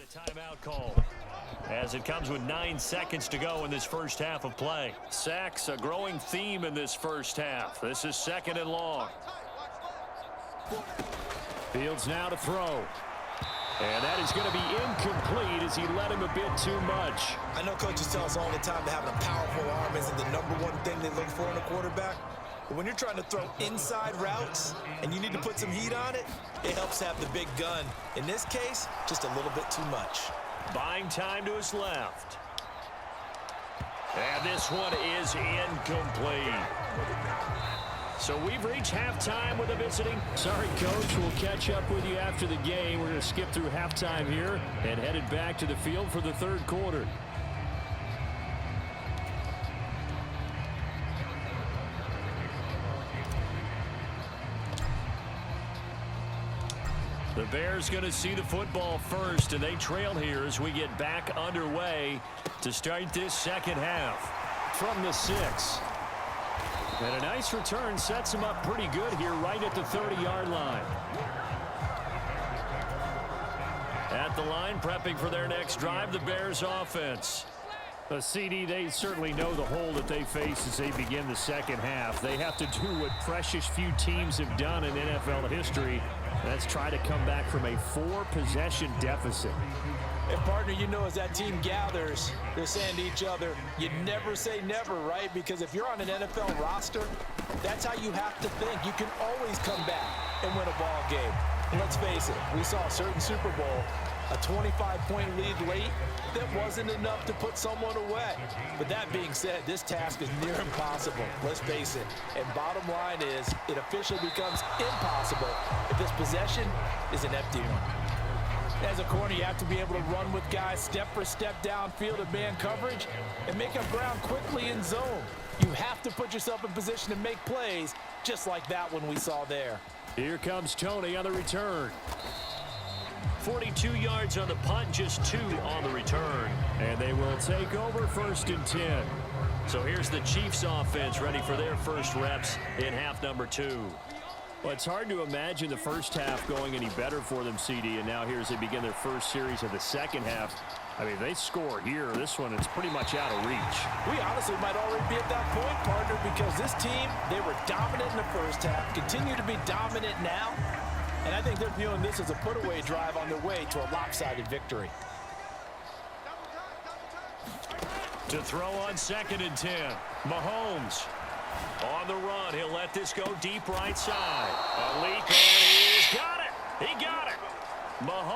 A timeout call as it comes with 9 seconds to go in this first half of play. Sacks, a growing theme in this first half. This is 2nd and long. Fields now to throw. And that is going to be incomplete as he led him a bit too much. I know coaches tell us all the time that having a powerful arm isn't the #1 thing they look for in a quarterback. But when you're trying to throw inside routes and you need to put some heat on it, it helps have the big gun. In this case, just a little bit too much. Buying time to his left. And this one is incomplete. So we've reached halftime with a visiting. Sorry, Coach. We'll catch up with you after the game. We're going to skip through halftime here and headed back to the field for the third quarter. The Bears going to see the football first, and they trail here as we get back underway to start this second half. From the 6. And a nice return sets him up pretty good here right at the 30-yard line. At the line, prepping for their next drive, the Bears offense. A CD, they certainly know the hole that they face as they begin the second half. They have to do what precious few teams have done in NFL history. That's try to come back from a 4-possession deficit. And, partner, you know, as that team gathers, they're saying to each other, you never say never, right? Because if you're on an NFL roster, that's how you have to think. You can always come back and win a ball game. And let's face it, we saw a certain Super Bowl, a 25-point lead late that wasn't enough to put someone away. But that being said, this task is near impossible. Let's face it. And bottom line is, it officially becomes impossible if this possession is an empty one. As a corner, you have to be able to run with guys step for step downfield in man coverage and make up ground quickly in zone. You have to put yourself in position to make plays just like that one we saw there. Here comes Tony on the return. 42 yards on the punt, just 2 on the return. And they will take over 1st and 10. So here's the Chiefs offense ready for their first reps in half number 2. Well, it's hard to imagine the first half going any better for them, CD, and now here as they begin their first series of the second half. I mean, they score here. This one, it's pretty much out of reach. We honestly might already be at that point, partner, because this team, they were dominant in the first half, continue to be dominant now, and I think they're viewing this as a put-away drive on their way to a lopsided victory. To throw on 2nd and 10, Mahomes. On the run, he'll let this go deep right side. A leap, and he's got it. He got it. Mahomes.